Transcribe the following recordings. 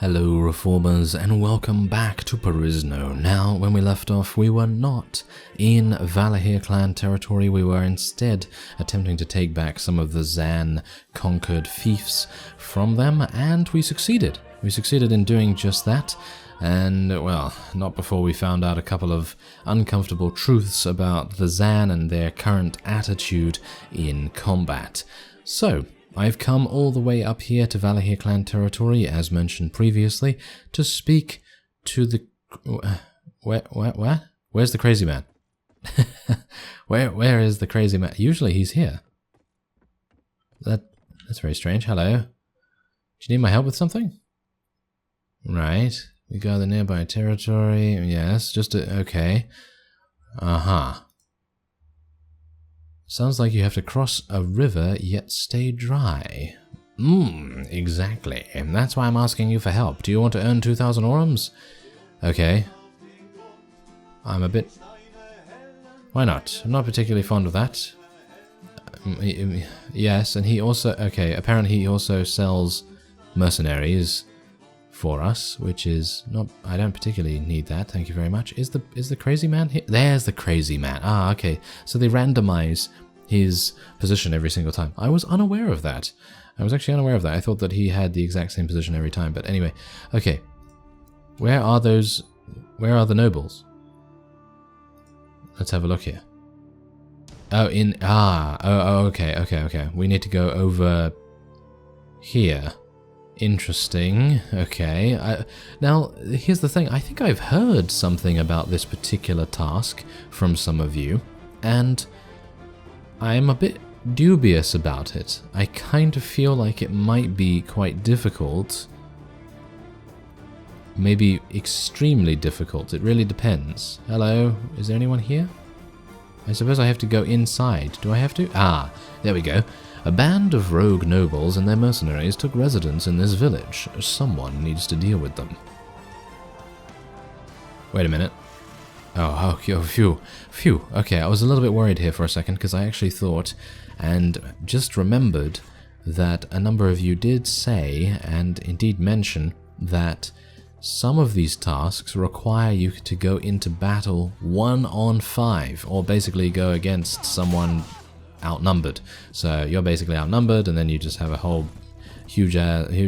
Hello Reformers and welcome back to Perisno. Now, when we left off, we were not in Fyhrr clan territory, we were instead attempting to take back some of the Zan conquered fiefs from them, and we succeeded. We succeeded in doing just that, and, well, not before we found out a couple of uncomfortable truths about the Zan and their current attitude in combat. So, I've come all the way up here to Fyhrr clan territory, as mentioned previously, to speak to the... Where? Where's the crazy man? Where is the crazy man? Usually he's here. That's very strange. Hello. Do you need my help with something? Right. We got the nearby territory. Yes, okay. Uh-huh. Sounds like you have to cross a river, yet stay dry. Exactly. And that's why I'm asking you for help. Do you want to earn 2,000 orums? Okay. I'm a bit... Why not? I'm not particularly fond of that. Yes, and he also... Okay, apparently he also sells mercenaries for us, which is not... I don't particularly need that, thank you very much. Is the crazy man here? There's the crazy man. Ah, okay. So they randomize his position every single time. I was unaware of that. I was actually unaware of that. I thought that he had the exact same position every time, but anyway. Okay. Where are the nobles? Let's have a look here. Oh, okay. We need to go over here. Interesting. Okay. Now, here's the thing. I think I've heard something about this particular task from some of you, and I'm a bit dubious about it. I kind of feel like it might be quite difficult. Maybe extremely difficult. It really depends. Hello? Is there anyone here? I suppose I have to go inside. Do I have to? Ah, there we go. A band of rogue nobles and their mercenaries took residence in this village. Someone needs to deal with them. Wait a minute. Oh, phew. Okay, I was a little bit worried here for a second because I actually thought and just remembered that a number of you did say and indeed mention that some of these tasks require you to go into battle 1-on-5, or basically go against someone outnumbered. So you're basically outnumbered, and then you just have a whole huge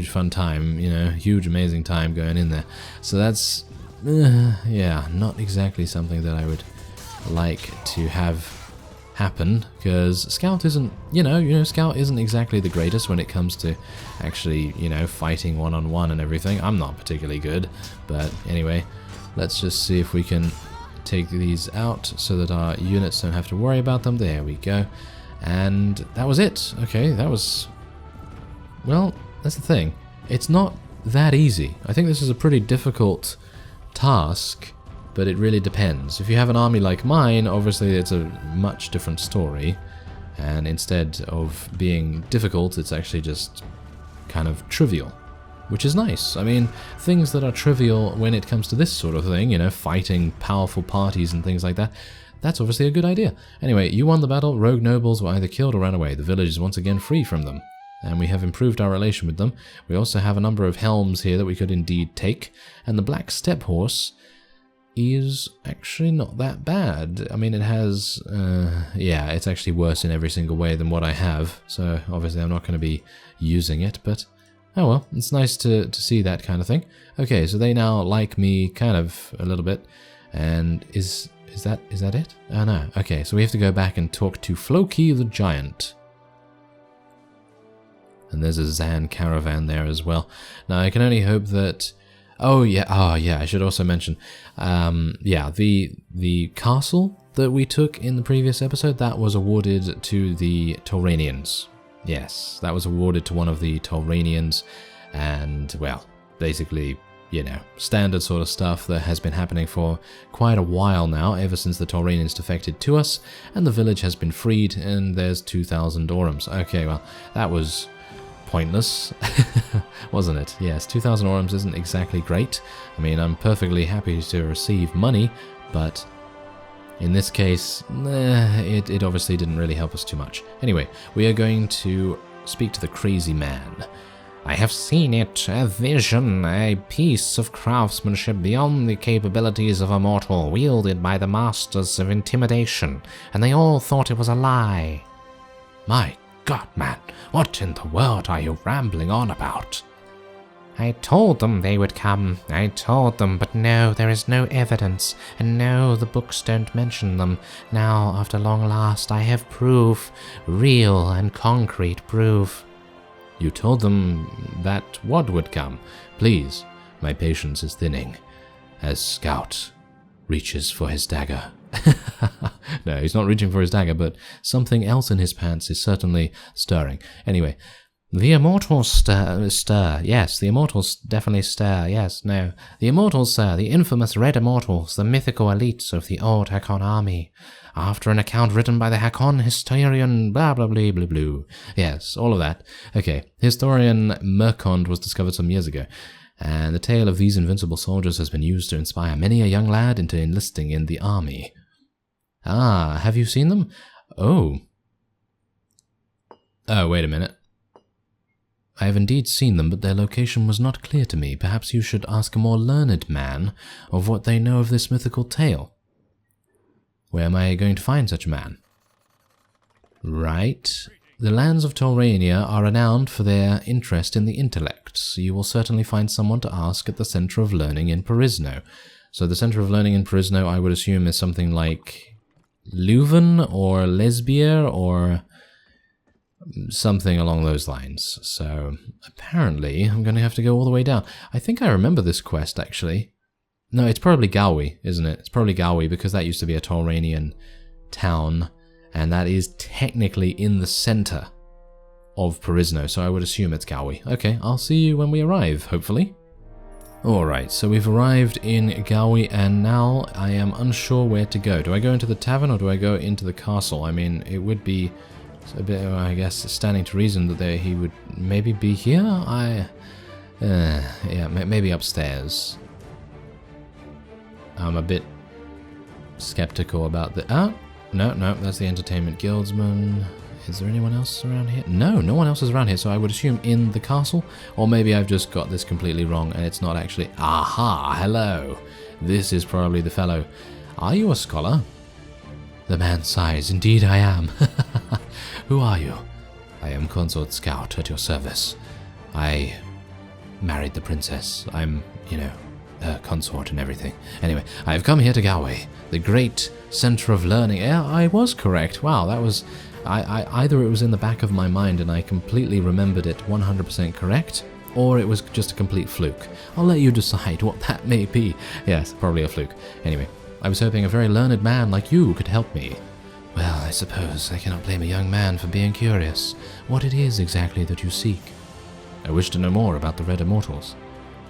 fun time, you know, huge amazing time going in there. So that's yeah, not exactly something that I would like to have happen, because Scout isn't, Scout isn't exactly the greatest when it comes to actually, fighting 1-on-1 and everything. I'm not particularly good, but anyway, let's just see if we can take these out so that our units don't have to worry about them. There we go. And that was it. Okay, that was... Well, that's the thing. It's not that easy. I think this is a pretty difficult task, but it really depends. If you have an army like mine, obviously it's a much different story, and instead of being difficult, it's actually just kind of trivial, which is nice. I mean, things that are trivial when it comes to this sort of thing, fighting powerful parties and things like that, that's obviously a good idea. Anyway, you won the battle. Rogue nobles were either killed or ran away. The village is once again free from them, and we have improved our relation with them. We also have a number of helms here that we could indeed take, and the black steppe horse is actually not that bad. I mean, it has, yeah, it's actually worse in every single way than what I have, so obviously I'm not going to be using it, but oh well, it's nice to see that kind of thing. Okay, so they now like me kind of a little bit, and is that it? Oh no, okay, so we have to go back and talk to Floki the Giant. And there's a Zan caravan there as well. Now I can only hope that... Oh yeah, I should also mention, yeah, the castle that we took in the previous episode, that was awarded to the Tauranians. Yes, that was awarded to one of the Tauranians, and, well, basically, standard sort of stuff that has been happening for quite a while now, ever since the Tauranians defected to us, and the village has been freed, and there's 2,000 orums. Okay, well, that was pointless, wasn't it? Yes, 2,000 orums isn't exactly great. I mean, I'm perfectly happy to receive money, but in this case, it obviously didn't really help us too much. Anyway, we are going to speak to the crazy man. I have seen it, a vision, a piece of craftsmanship beyond the capabilities of a mortal, wielded by the masters of intimidation, and they all thought it was a lie. My God, man, what in the world are you rambling on about? I told them they would come, I told them, but no, there is no evidence, and no, the books don't mention them. Now, after long last, I have proof, real and concrete proof. You told them that what would come? Please, my patience is thinning, as Scout reaches for his dagger. No, he's not reaching for his dagger, but something else in his pants is certainly stirring. Anyway, the Immortals stir. Yes, the Immortals definitely stir. Yes, no. The Immortals, sir, the infamous Red Immortals, the mythical elites of the old Hakon army. After an account written by the Hakon historian, blah blah blah blah blah. Yes, all of that. Okay, historian Merkond was discovered some years ago, and the tale of these invincible soldiers has been used to inspire many a young lad into enlisting in the army. Ah, have you seen them? Oh. Oh, wait a minute. I have indeed seen them, but their location was not clear to me. Perhaps you should ask a more learned man of what they know of this mythical tale. Where am I going to find such a man? Right. The lands of Tolrania are renowned for their interest in the intellect, so you will certainly find someone to ask at the Centre of Learning in Perisno. So the Centre of Learning in Perisno, I would assume, is something like Leuven or Lesbia or something along those lines. So apparently I'm going to have to go all the way down. I think I remember this quest, actually. No, it's probably Galway, isn't it? It's probably Galway, because that used to be a Tolranian town, and that is technically in the center of Perisno, so I would assume it's Galway. Okay, I'll see you when we arrive, hopefully. Alright, so we've arrived in Galway, and now I am unsure where to go. Do I go into the tavern, or do I go into the castle? I mean, it would be a bit, I guess, standing to reason that he would maybe be here? Yeah, maybe upstairs. I'm a bit skeptical about the... Ah, no, that's the Entertainment Guildsman. Is there anyone else around here? No, no one else is around here, so I would assume in the castle. Or maybe I've just got this completely wrong and it's not actually... Aha, hello. This is probably the fellow. Are you a scholar? The man sighs. Indeed I am. Who are you? I am Consort Scout at your service. I married the princess. I'm, her consort and everything. Anyway, I have come here to Galway, the great centre of learning. Yeah, I was correct. Wow, that was... either it was in the back of my mind and I completely remembered it 100% correct, or it was just a complete fluke. I'll let you decide what that may be. Yes, probably a fluke. Anyway, I was hoping a very learned man like you could help me. Well, I suppose I cannot blame a young man for being curious. What it is exactly that you seek? I wish to know more about the Red Immortals.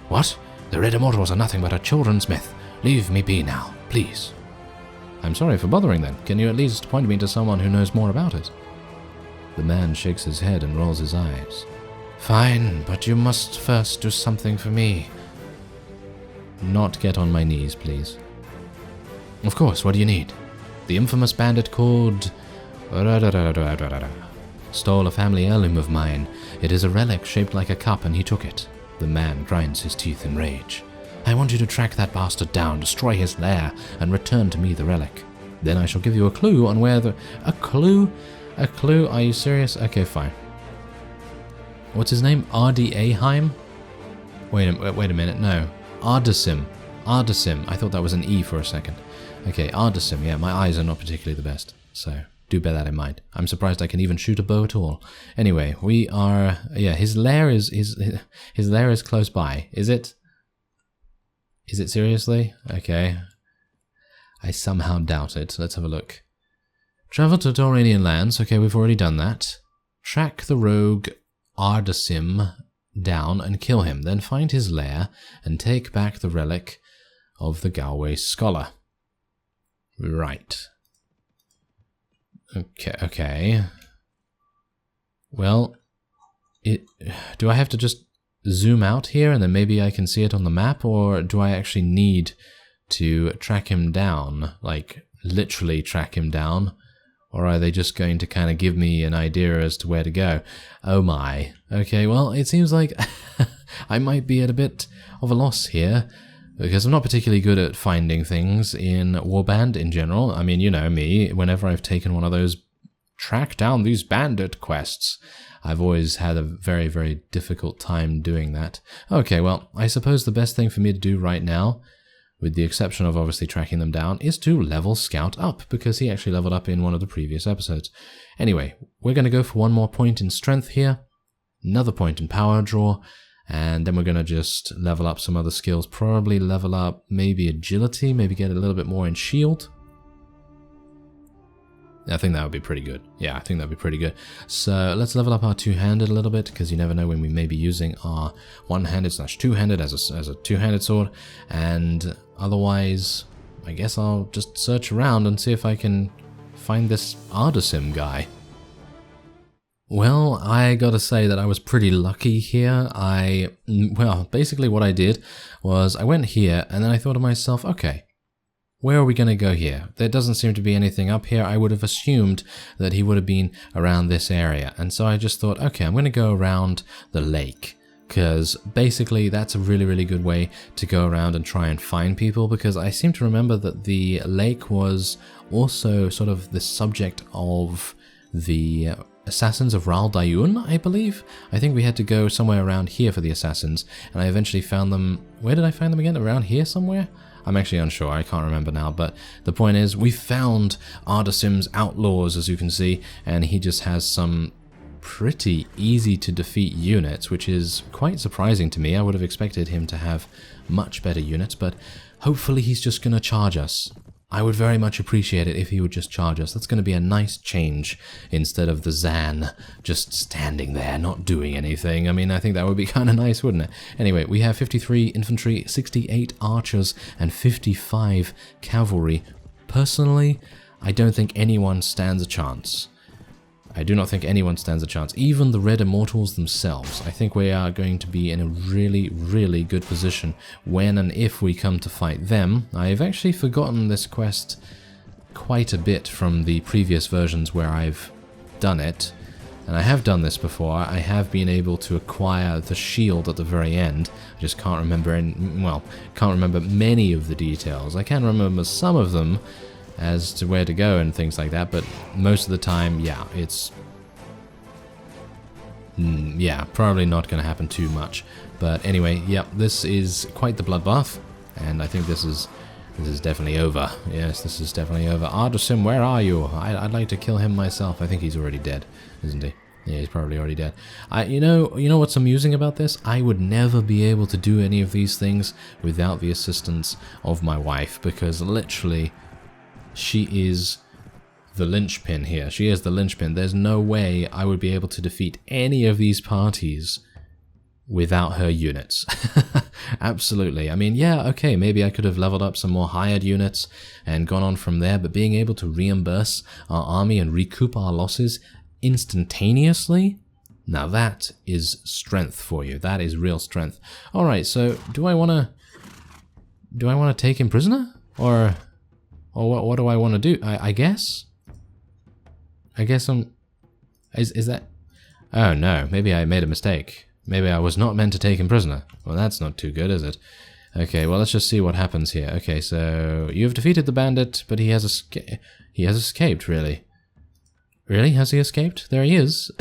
What? The Red Immortals are nothing but a children's myth. Leave me be now, please. I'm sorry for bothering then. Can you at least point me to someone who knows more about it? The man shakes his head and rolls his eyes. Fine, but you must first do something for me. Not get on my knees, please. Of course, what do you need? The infamous bandit called... stole a family heirloom of mine. It is a relic shaped like a cup and he took it. The man grinds his teeth in rage. I want you to track that bastard down, destroy his lair, and return to me the relic. Then I shall give you a clue on where the... A clue? A clue? Are you serious? Okay, fine. What's his name? R.D. Aheim? Wait a minute, no. Ardasim. Ardasim. I thought that was an E for a second. Okay, Ardasim. Yeah, my eyes are not particularly the best, so do bear that in mind. I'm surprised I can even shoot a bow at all. Anyway, we are... Yeah, his lair is... His lair is close by. Is it? Is it seriously? Okay. I somehow doubt it. Let's have a look. Travel to Tolranian lands. Okay, we've already done that. Track the rogue Ardasim down and kill him. Then find his lair and take back the relic of the Galway scholar. Right. Okay. Well, do I have to just zoom out here and then maybe I can see it on the map, or do I actually need to track him down, like literally track him down Or are they just going to kind of give me an idea as to where to go? Oh my. Okay, well, it seems like I might be at a bit of a loss here, because I'm not particularly good at finding things in Warband in general. I mean, you know me, whenever I've taken one of those track down these bandit quests, I've always had a very, very difficult time doing that. Okay, well, I suppose the best thing for me to do right now, with the exception of obviously tracking them down, is to level Scout up, because he actually leveled up in one of the previous episodes. Anyway, we're going to go for one more point in strength here, another point in power draw, and then we're going to just level up some other skills, probably level up maybe agility, maybe get a little bit more in shield. I think that would be pretty good. Yeah, I think that would be pretty good. So let's level up our two-handed a little bit, because you never know when we may be using our one-handed / two-handed as a two-handed sword. And otherwise, I guess I'll just search around and see if I can find this Ardasim guy. Well, I gotta say that I was pretty lucky here. Well, basically what I did was I went here, and then I thought to myself, okay, where are we going to go here? There doesn't seem to be anything up here. I would have assumed that he would have been around this area. And so I just thought, okay, I'm going to go around the lake, because basically that's a really, really good way to go around and try and find people, because I seem to remember that the lake was also sort of the subject of the Assassins of Ral Dayun, I believe. I think we had to go somewhere around here for the assassins, and I eventually found them. Where did I find them again? Around here somewhere? I'm actually unsure, I can't remember now, but the point is, we found Ardasim's outlaws, as you can see, and he just has some pretty easy to defeat units, which is quite surprising to me. I would have expected him to have much better units, but hopefully he's just going to charge us. I would very much appreciate it if he would just charge us. That's going to be a nice change instead of the Zan just standing there, not doing anything. I mean, I think that would be kind of nice, wouldn't it? Anyway, we have 53 infantry, 68 archers, and 55 cavalry. Personally, I don't think anyone stands a chance. I do not think anyone stands a chance, even the Red Immortals themselves. I think we are going to be in a really, really good position when and if we come to fight them. I've actually forgotten this quest quite a bit from the previous versions where I've done it, and I have done this before. I have been able to acquire the shield at the very end. I just can't remember can't remember many of the details. I can remember some of them, as to where to go and things like that, but most of the time, yeah, it's probably not going to happen too much. But anyway, yep, this is quite the bloodbath, and I think this is definitely over. Yes, this is definitely over. Ardasim, where are you? I'd like to kill him myself. I think he's already dead, isn't he? Yeah, he's probably already dead. You know what's amusing about this? I would never be able to do any of these things without the assistance of my wife, because literally, she is the linchpin here. She is the linchpin. There's no way I would be able to defeat any of these parties without her units. Absolutely. I mean, yeah, okay, maybe I could have leveled up some more hired units and gone on from there, but being able to reimburse our army and recoup our losses instantaneously, now that is strength for you. That is real strength. All right, so do I want to take him prisoner, or what do I want to do? I guess I'm... Is that... Oh no, maybe I made a mistake. Maybe I was not meant to take him prisoner. Well, that's not too good, is it? Okay, well, let's just see what happens here. Okay, so you've defeated the bandit, but he has escaped, really. Really? Has he escaped? There he is.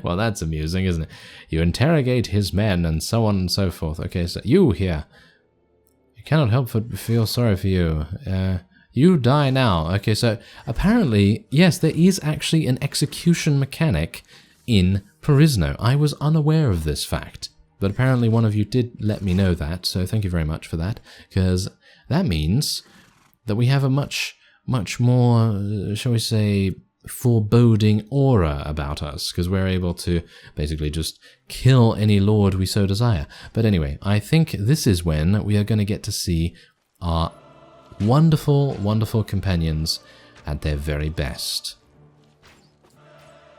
Well, that's amusing, isn't it? You interrogate his men and so on and so forth. Okay, so you here. I cannot help but feel sorry for you. You die now. Okay, so apparently, yes, there is actually an execution mechanic in Perisno. I was unaware of this fact, but apparently one of you did let me know that, so thank you very much for that, because that means that we have a much more, shall we say, foreboding aura about us, because we're able to basically just kill any lord we so desire. But anyway, I think this is when we are going to get to see our wonderful, wonderful companions at their very best.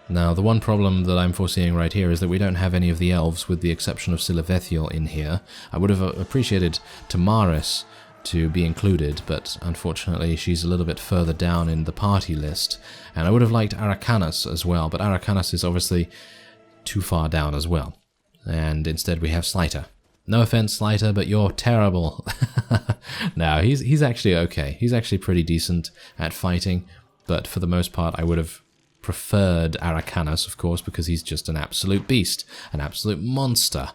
Now, the one problem that I'm foreseeing right here is that we don't have any of the elves, with the exception of Silavethiel in here. I would have appreciated Tamaris to be included, but unfortunately she's a little bit further down in the party list. And I would have liked Arakanas as well, but Arakanas is obviously too far down as well. And instead we have Slighter. No offense, Slighter, but you're terrible. No, he's actually okay. He's actually pretty decent at fighting, but for the most part I would have preferred Arakanas, of course, because he's just an absolute beast, an absolute monster.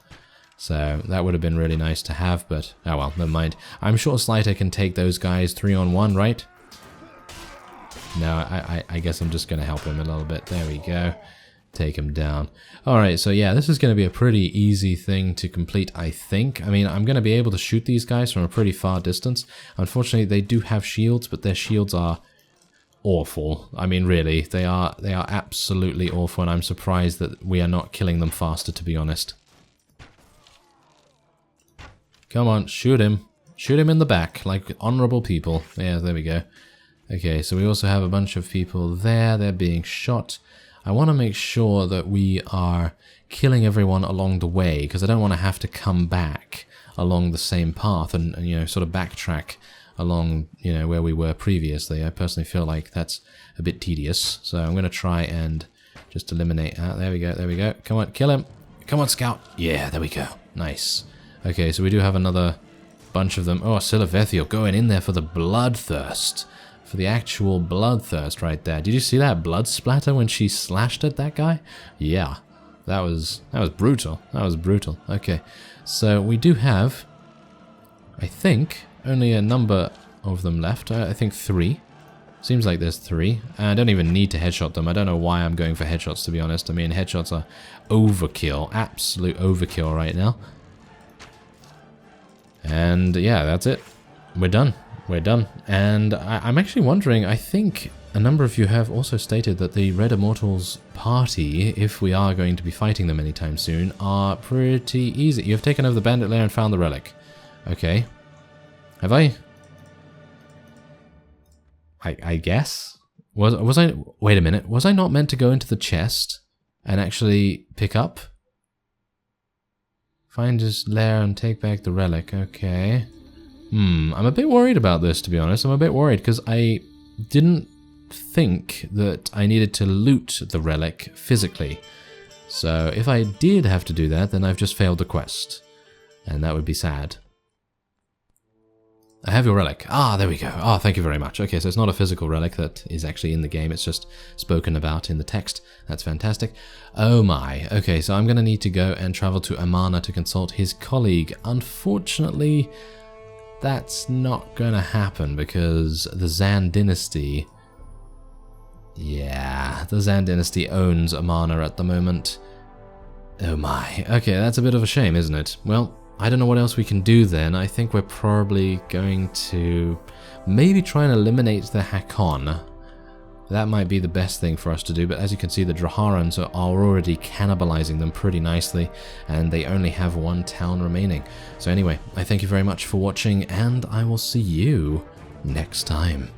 So that would have been really nice to have, but oh well, never mind. I'm sure Slighter can take those guys 3-on-1, right? No, I guess I'm just going to help him a little bit. There we go. Take him down. Alright, so yeah, this is going to be a pretty easy thing to complete, I think. I mean, I'm going to be able to shoot these guys from a pretty far distance. Unfortunately, they do have shields, but their shields are awful. I mean, really, they are absolutely awful, and I'm surprised that we are not killing them faster, to be honest. Come on, shoot him. Shoot him in the back, like honorable people. Yeah, there we go. Okay, so we also have a bunch of people there. They're being shot. I want to make sure that we are killing everyone along the way, because I don't want to have to come back along the same path and you know, sort of backtrack along, you know, where we were previously. I personally feel like that's a bit tedious, so I'm going to try and just eliminate... there we go, there we go. Come on, kill him. Come on, Scout. Yeah, there we go. Nice. Okay, so we do have another bunch of them. Oh, Silavethio going in there for the bloodthirst. For the actual bloodthirst right there. Did you see that blood splatter when she slashed at that guy? Yeah, that was brutal. That was brutal. Okay, so we do have, I think, only a number of them left. I think 3. Seems like there's 3. I don't even need to headshot them. I don't know why I'm going for headshots, to be honest. I mean, headshots are overkill. Absolute overkill right now. And yeah, that's it. We're done. We're done. And I'm actually wondering, I think a number of you have also stated that the Red Immortals party, if we are going to be fighting them anytime soon, are pretty easy. You've taken over the bandit lair and found the relic. Okay. Have I? I guess? Was I... Wait a minute. Was I not meant to go into the chest and actually pick up? Find his lair and take back the relic. Okay. I'm a bit worried about this, to be honest. I'm a bit worried because I didn't think that I needed to loot the relic physically. So if I did have to do that, then I've just failed the quest. And that would be sad. I have your relic. Ah, there we go. Ah, thank you very much. Okay, so it's not a physical relic that is actually in the game. It's just spoken about in the text. That's fantastic. Oh my. Okay, so I'm going to need to go and travel to Amana to consult his colleague. Unfortunately, that's not going to happen because the Zan dynasty... Yeah, the Zan dynasty owns Amana at the moment. Oh my. Okay, that's a bit of a shame, isn't it? Well, I don't know what else we can do then. I think we're probably going to maybe try and eliminate the Hakon. That might be the best thing for us to do, but as you can see, the Draharans are already cannibalizing them pretty nicely, and they only have 1 town remaining. So anyway, I thank you very much for watching, and I will see you next time.